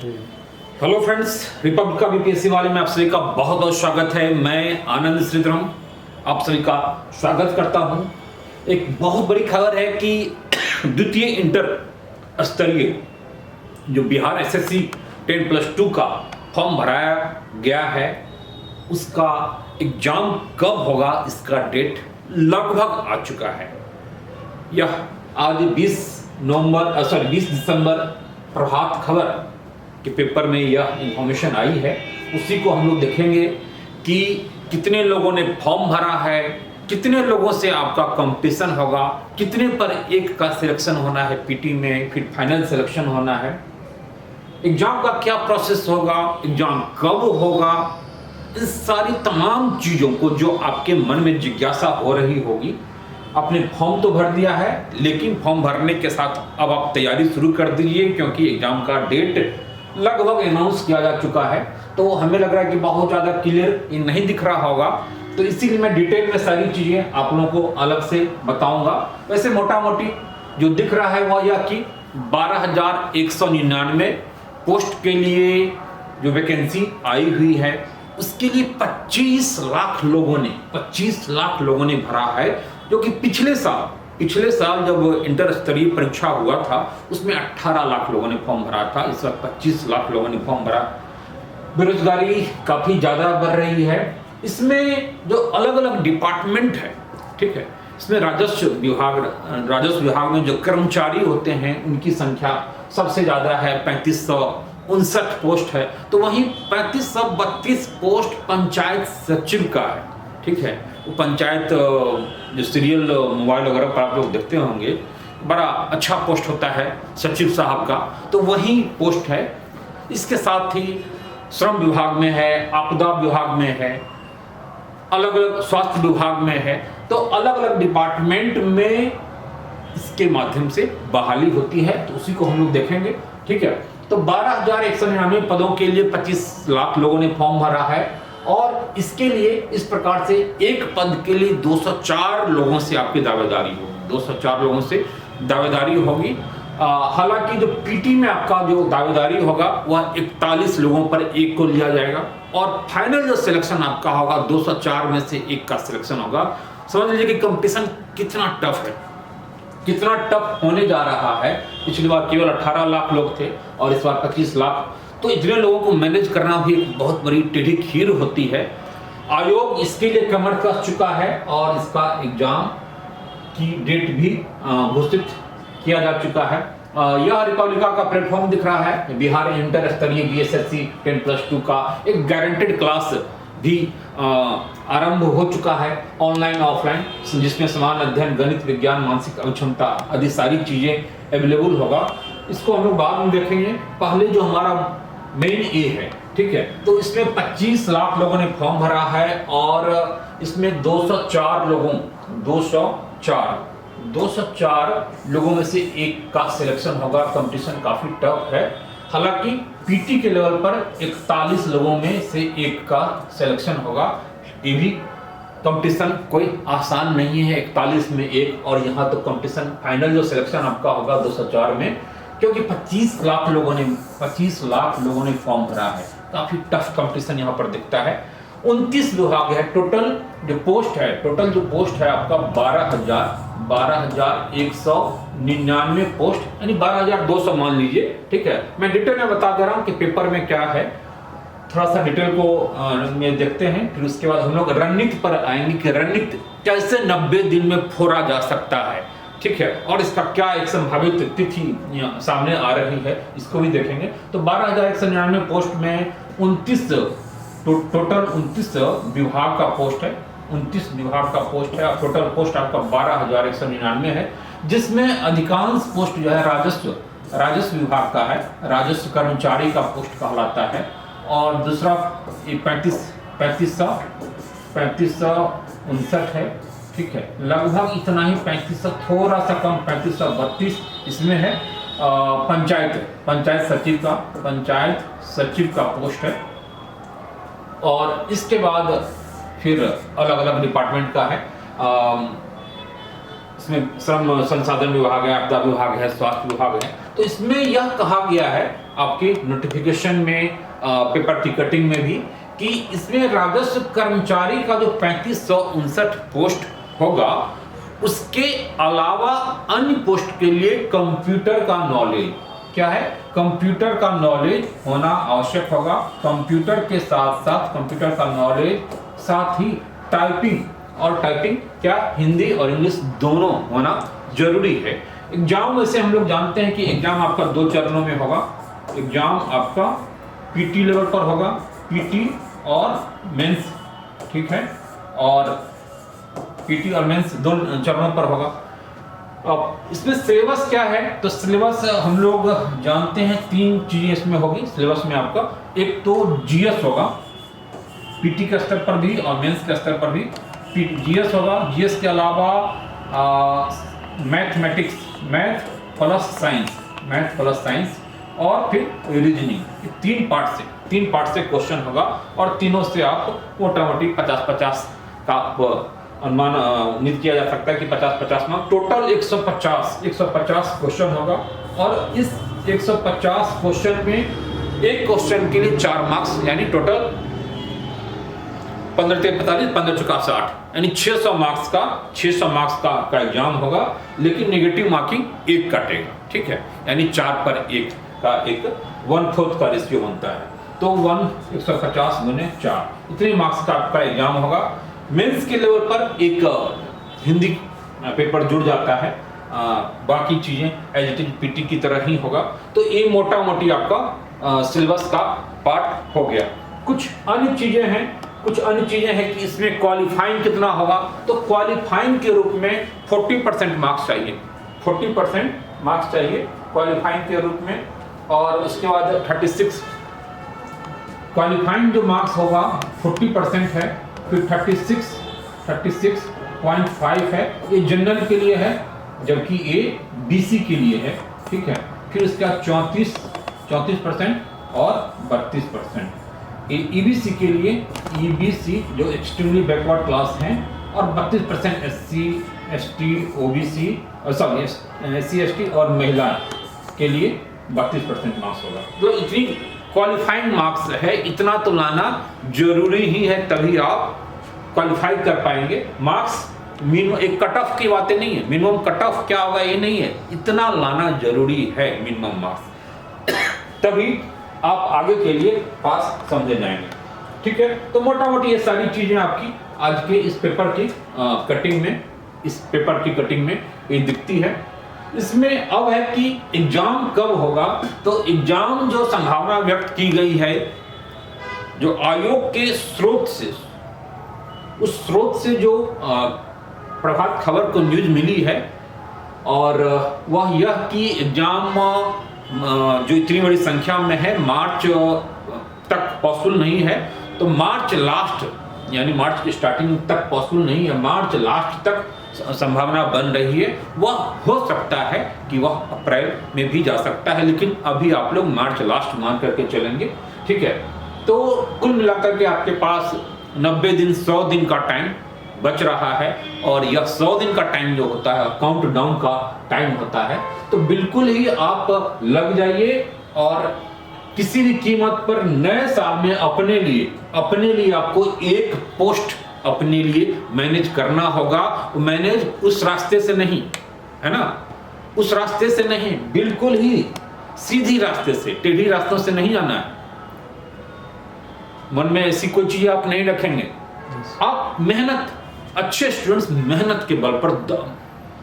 Hello friends, Republica BPSC वाले में आप सभी का बहुत बहुत स्वागत है। मैं आनंद श्रीधरम आप सभी का स्वागत करता हूं। एक बहुत बड़ी खबर है कि द्वितीय इंटर स्तरीय जो बिहार एसएससी 10+2 का फॉर्म भराया गया है, उसका एग्जाम कब होगा इसका डेट लगभग आ चुका है। यह आज 20 दिसंबर प्रभात खबर के पेपर में यह इंफॉर्मेशन आई है। उसी को हम लोग देखेंगे कि कितने लोगों ने फॉर्म भरा है, कितने लोगों से आपका कंपटीशन होगा, कितने पर एक का सिलेक्शन होना है पीटी में, फिर फाइनल सिलेक्शन होना है, एग्जाम का क्या प्रोसेस होगा, एग्जाम कब होगा, इस सारी तमाम चीज़ों को जो आपके मन में जिज्ञासा हो रही होगी। आपने फॉर्म तो भर दिया है, लेकिन फॉर्म भरने के साथ अब आप तैयारी शुरू कर दीजिए, क्योंकि एग्जाम का डेट लगभग अनाउंस किया जा चुका है। तो हमें लग रहा है कि बहुत ज़्यादा क्लियर ये नहीं दिख रहा होगा, तो इसीलिए मैं डिटेल में सारी चीज़ें आप लोगों को अलग से बताऊंगा। वैसे मोटा मोटी जो दिख रहा है वह यह कि 12,199 पोस्ट के लिए जो वैकेंसी आई हुई है, उसके लिए 25 लाख लोगों ने भरा है, जो कि पिछले साल जब इंटर स्तरीय परीक्षा हुआ था उसमें 18 लाख लोगों ने फॉर्म भरा था। इस वक्त 25 लाख लोगों ने फॉर्म भरा। बेरोजगारी काफ़ी ज़्यादा बढ़ रही है। इसमें जो अलग अलग डिपार्टमेंट है, ठीक है, इसमें राजस्व विभाग में जो कर्मचारी होते हैं उनकी संख्या सबसे ज़्यादा है, 3559 पोस्ट है। तो वहीं 3532 पोस्ट पंचायत सचिव का है, ठीक है। वो पंचायत जो सीरियल मोबाइल वगैरह पर आप लोग देखते होंगे, बड़ा अच्छा पोस्ट होता है सचिव साहब का, तो वही पोस्ट है। इसके साथ ही श्रम विभाग में है, आपदा विभाग में है, अलग अलग स्वास्थ्य विभाग में है। तो अलग अलग डिपार्टमेंट में इसके माध्यम से बहाली होती है, तो उसी को हम लोग देखेंगे, ठीक है। तो 12,199 पदों के लिए 25 लाख लोगों ने फॉर्म भरा है, और इसके लिए इस प्रकार से एक पद के लिए 204 लोगों से आपकी दावेदारी होगी, 204 लोगों से दावेदारी होगी। हालांकि जो पीटी में आपका जो दावेदारी होगा वह 41 लोगों पर एक को लिया जाएगा, और फाइनल जो सिलेक्शन आपका होगा 204 में से एक का सिलेक्शन होगा। समझ लीजिए कि कंपटीशन कितना टफ है, कितना टफ होने जा रहा है। पिछली बार केवल 18 लाख लोग थे और इस बार 25 लाख, तो इतने लोगों को मैनेज करना भी एक बहुत बड़ी टेढ़ी खीर होती है। आयोग इसके लिए कमर कस चुका है और इसका एग्जाम की डेट भी घोषित किया जा चुका है। यह रिपब्लिका का प्लेटफॉर्म दिख रहा है, बिहार इंटर स्तरीय बीएसएससी 10+2 का एक गारंटेड क्लास भी आरंभ हो चुका है, ऑनलाइन ऑफलाइन, जिसमें समान अध्ययन, गणित, विज्ञान, मानसिक अक्षमता आदि सारी चीजें अवेलेबल होगा। इसको हम लोग बाद में देखेंगे। पहले जो हमारा मेन ए है, ठीक है, तो इसमें 25 लाख लोगों ने फॉर्म भरा है, और इसमें 204 लोगों में से एक का सिलेक्शन होगा। कंपटीशन काफी टफ है। हालांकि पीटी के लेवल पर 41 लोगों में से एक का सिलेक्शन होगा। ये भी कंपटीशन कोई आसान नहीं है, 41 में एक, और यहाँ तो कंपटीशन फाइनल जो सिलेक्शन आपका होगा 204 में, क्योंकि 25 लाख लोगों ने फॉर्म भरा है। काफी टफ कंपटीशन यहाँ पर दिखता है। 29 विभाग है। टोटल जो पोस्ट है आपका 12,199 पोस्ट, यानी 12,200 मान लीजिए, ठीक है। मैं डिटेल में बता दे रहा हूँ कि पेपर में क्या है। थोड़ा सा डिटेल को में देखते हैं, फिर उसके बाद हम लोग रणनीति पर आएंगे कि रणनीति कैसे 90 दिन में फोड़ा जा सकता है, ठीक है, और इसका क्या एक संभावित तिथि सामने आ रही है, इसको भी देखेंगे। तो 12,199 पोस्ट में 29 विभाग का पोस्ट है, 29 विभाग का पोस्ट है, और टोटल पोस्ट आपका 12,199 है, जिसमें अधिकांश पोस्ट जो है राजस्व विभाग का है, राजस्व कर्मचारी का पोस्ट कहलाता है। और दूसरा 3559 है, ठीक है, लगभग इतना ही, 3500 थोड़ा सा कम, 3532 इसमें है। पंचायत सचिव का पोस्ट है, और इसके बाद फिर अलग अलग डिपार्टमेंट का है। इसमें श्रम संसाधन विभाग है, आपदा विभाग है, स्वास्थ्य विभाग है। तो इसमें यह कहा गया है आपके नोटिफिकेशन में, पेपर की कटिंग में भी, कि इसमें राजस्व कर्मचारी का जो 3559 पोस्ट होगा, उसके अलावा अन्य पोस्ट के लिए कंप्यूटर का नॉलेज, क्या है, कंप्यूटर का नॉलेज होना आवश्यक होगा। कंप्यूटर के साथ साथ कंप्यूटर का नॉलेज, साथ ही टाइपिंग, और टाइपिंग क्या, हिंदी और इंग्लिश दोनों होना जरूरी है। एग्जाम वैसे हम लोग जानते हैं कि एग्जाम आपका 2 चरणों में होगा। एग्जाम आपका पीटी लेवल पर होगा, पीटी और मेंस, ठीक है, और पीटी और मेंस 2 चरणों पर होगा। अब इसमें सिलेबस क्या है, तो सिलेबस हम लोग जानते हैं 3 चीजें इसमें होगी सिलेबस में आपका। एक तो जीएस होगा, पीटी के स्तर पर भी और मेंस के स्तर पर भी जीएस होगा। जीएस के अलावा मैथमेटिक्स, मैथ प्लस साइंस, और फिर रीजनिंग। 3 पार्ट से क्वेश्चन होगा, और तीनों से आप मोटा मोटी 50-50 का अनुमान उम्मीद किया जा सकता है कि 50-50 मार्क्स, टोटल 150 क्वेश्चन होगा। और इस 150 क्वेश्चन में एक क्वेश्चन के लिए 4 मार्क्स, यानी टोटल 15×45, 15×60, यानी 600 मार्क्स का एग्जाम होगा। लेकिन नेगेटिव मार्किंग 1 काटेगा, ठीक है, यानी 4 पर 1 का एक 1/4 का रेशियो बनता है। तो 150 गुने 4, इतने मार्क्स का आपका एग्जाम होगा। मेंस के लेवल पर एक हिंदी पेपर जुड़ जाता है, बाकी चीजें एज इट इज पीटी की तरह ही होगा। तो ये मोटा मोटी आपका सिलेबस का पार्ट हो गया। कुछ अन्य चीजें हैं कि इसमें क्वालिफाइंग कितना होगा, तो क्वालिफाइंग के रूप में 40% मार्क्स चाहिए, 40% मार्क्स चाहिए क्वालिफाइंग के रूप में। और उसके बाद 36 क्वालिफाइंग जो मार्क्स होगा 40% है, फिर 36.5 है, ये जनरल के लिए है, जबकि ये बीसी के लिए है, ठीक है। फिर इसका 34% और 32%। ईबीसी के लिए, ईबीसी जो एक्सट्रीमली बैकवर्ड क्लास हैं, और 32% SC, ST, OBC, sorry SC, ST और महिला के लिए 32% मार्क्स होगा। तो इतनी क्वालिफाइंग मार्क्स है, इतना तो लाना जरूरी ही है, तभी आप क्वालिफाई कर पाएंगे। मार्क्स मिनिमम, एक कट ऑफ की बातें नहीं है, मिनिमम कट ऑफ क्या होगा ये नहीं है, इतना लाना जरूरी है मिनिमम मार्क्स, तभी आप आगे के लिए पास समझे जाएंगे, ठीक है। तो मोटा मोटी ये सारी चीजें आपकी आज के इस पेपर की कटिंग में ये दिखती है। इसमें अब है कि एग्जाम कब होगा, तो एग्जाम जो संभावना व्यक्त की गई है, जो आयोग के स्रोत से, उस स्रोत से जो प्रभात खबर को न्यूज मिली है, और वह यह कि एग्जाम जो इतनी बड़ी संख्या में है, मार्च तक पॉसिबल नहीं है। तो मार्च लास्ट, यानी मार्च की स्टार्टिंग तक पॉसिबल नहीं है, मार्च लास्ट तक संभावना बन रही है। वह हो सकता है कि वह अप्रैल में भी जा सकता है, लेकिन अभी आप लोग मार्च लास्ट मान करके चलेंगे, ठीक है। तो कुल मिलाकर के आपके पास 90 दिन, 100 दिन का टाइम बच रहा है, और यह 100 दिन का टाइम जो होता है काउंट डाउन का टाइम होता है। तो बिल्कुल ही आप लग जाइए, और किसी भी कीमत पर नए साल में अपने लिए आपको एक पोस्ट अपने लिए मैनेज करना होगा। मैनेज उस रास्ते से नहीं, है ना, उस रास्ते से नहीं, बिल्कुल ही सीधी रास्ते से, टेढ़ी रास्तों से नहीं जाना है। मन में ऐसी कोई चीज आप नहीं रखेंगे। आप मेहनत, अच्छे स्टूडेंट्स मेहनत के बल पर दम,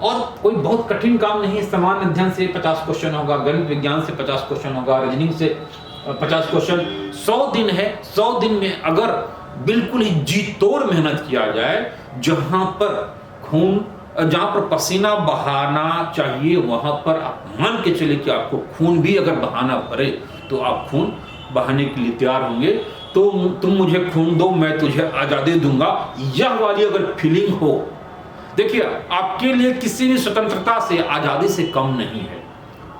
और कोई बहुत कठिन काम नहीं है। सामान्य अध्ययन से 50 क्वेश्चन होगा, गणित विज्ञान से 50 क्वेश्चन होगा, रीजनिंग से 50 क्वेश्चन। 100 दिन है, 100 दिन में अगर बिल्कुल ही जी तोड़ मेहनत किया जाए, जहां पर पसीना बहाना चाहिए, वहां पर आप मान के चले कि आपको खून भी अगर बहाना पड़े तो आप खून बहाने के लिए तैयार होंगे। तो तुम मुझे खून दो, मैं तुझे आजादी दूंगा, यह वाली अगर फीलिंग हो, देखिए आपके लिए किसी भी स्वतंत्रता से, आजादी से कम नहीं है।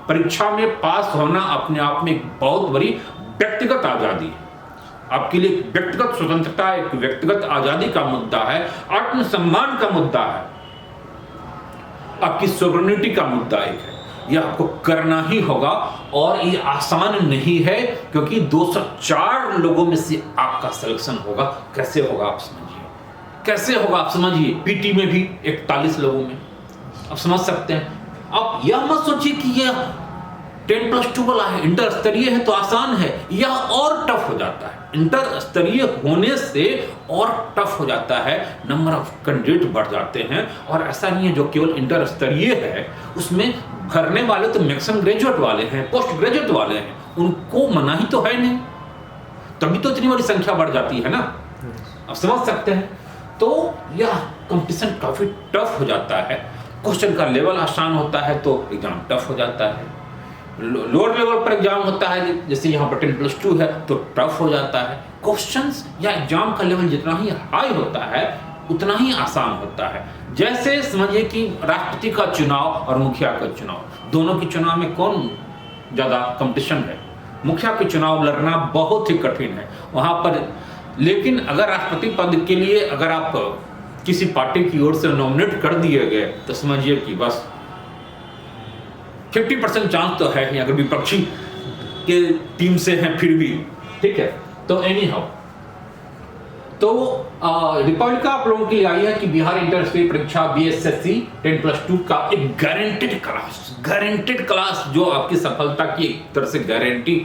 परीक्षा में पास होना अपने आप में एक बहुत बड़ी व्यक्तिगत आजादी है। आपके लिए व्यक्तिगत स्वतंत्रता, एक व्यक्तिगत आजादी का मुद्दा है, आत्मसम्मान का मुद्दा है, आपकी सोवरेनिटी का मुद्दा एक है। यह आपको करना ही होगा और ये आसान नहीं है, क्योंकि 204 लोगों में से आपका सिलेक्शन होगा। कैसे होगा आप समझिए, कैसे होगा आप समझिए। पीटी में भी 41 लोगों में, आप समझ सकते हैं। आप यह मत सोचिए कि यह 10+2 वाला है, इंटर स्तरीय है तो आसान है, यह और टफ हो जाता है। इंटर स्तरीय होने से और टफ हो जाता है, नंबर ऑफ कैंडिडेट बढ़ जाते हैं। और ऐसा नहीं है जो केवल इंटर स्तरीय है उसमें भरने वाले तो मैक्सिमम ग्रेजुएट वाले हैं, पोस्ट ग्रेजुएट वाले हैं, उनको मना ही तो है नहीं, तभी तो इतनी बड़ी संख्या बढ़ जाती है ना, आप समझ सकते हैं। तो यह कंपटीशन काफी टफ हो जाता है। क्वेश्चन का लेवल आसान होता है तो एग्जाम टफ हो जाता है। लोअर लेवल पर एग्जाम होता है, जैसे यहाँ पर 10+2 है तो टफ हो जाता है। क्वेश्चंस या एग्जाम का लेवल जितना ही हाई होता है उतना ही आसान होता है। जैसे समझिए कि राष्ट्रपति का चुनाव और मुखिया का चुनाव, दोनों के चुनाव में कौन ज्यादा कंपटीशन है? मुखिया के चुनाव लड़ना बहुत ही कठिन है वहां पर। लेकिन अगर राष्ट्रपति पद के लिए अगर आप किसी पार्टी की ओर से नॉमिनेट कर दिए गए तो समझिए कि बस 50% चांस तो है ही, अगर विपक्षी के टीम से हैं फिर भी, ठीक है। तो एनी हाउ, तो रिपब्लिका आप लोगों के लिए आई है कि बिहार इंटर स्टेट परीक्षा बीएसएससी 10+2 का एक गारंटेड क्लास जो आपकी सफलता की एक तरह से गारंटी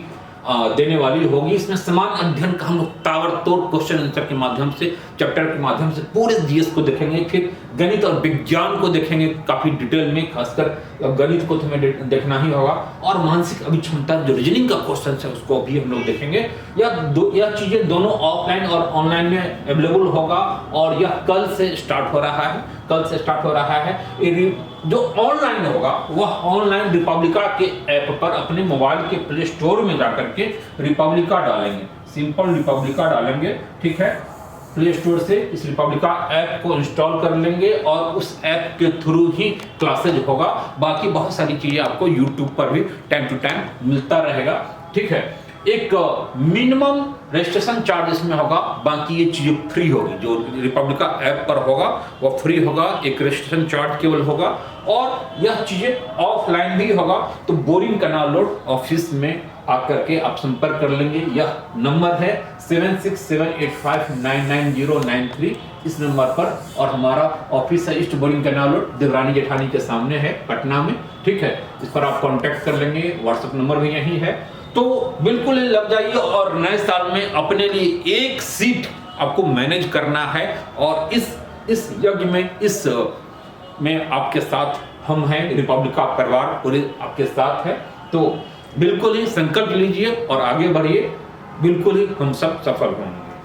देने वाली होगी। इसमें समान अध्ययन का हम लोग ताबड़तोड़ क्वेश्चन आंसर के माध्यम से, चैप्टर के माध्यम से पूरे जीएस को देखेंगे, फिर गणित और विज्ञान को देखेंगे काफी डिटेल में, खासकर गणित को तुम्हें देखना ही होगा, और मानसिक अभिक्षमता जो रीजनिंग का क्वेश्चन है उसको भी हम लोग देखेंगे। यह चीजें दोनों ऑफलाइन और ऑनलाइन में अवेलेबल होगा और यह कल से स्टार्ट हो रहा है। जो ऑनलाइन होगा वह ऑनलाइन रिपब्लिका के ऐप पर अपने मोबाइल के प्ले स्टोर में जाकर के रिपब्लिका डालेंगे, सिंपल रिपब्लिका डालेंगे, ठीक है। प्ले स्टोर से इस रिपब्लिका ऐप को इंस्टॉल कर लेंगे और उस ऐप के थ्रू ही क्लासेज होगा। बाकी बहुत सारी चीजें आपको यूट्यूब पर भी टाइम टू टाइम मिलता रहेगा, ठीक है। एक मिनिमम रजिस्ट्रेशन चार्ज इसमें होगा, बाकी ये चीजें फ्री होगी। जो रिपब्लिका ऐप पर होगा वो फ्री होगा, एक रजिस्ट्रेशन चार्ज केवल होगा और यह चीजें ऑफलाइन भी होगा। तो बोरिंग का डाउनलोड ऑफिस में आकर के आप संपर्क कर लेंगे। यह नंबर है 7678599093, इस नंबर पर। और हमारा ऑफिस है ईस्ट बोरिंग का डाउनलोड देवरानी जेठानी के सामने है, पटना में, ठीक है। इस पर आप कांटेक्ट कर लेंगे, व्हाट्सएप नंबर भी यही है। तो बिल्कुल लग जाइए और नए साल में अपने लिए एक सीट आपको मैनेज करना है। और इस यज्ञ में आपके साथ हम हैं, रिपब्लिका परिवार पूरे आपके साथ है। तो बिल्कुल ही संकल्प लीजिए और आगे बढ़िए, बिल्कुल ही हम सब सफल होंगे।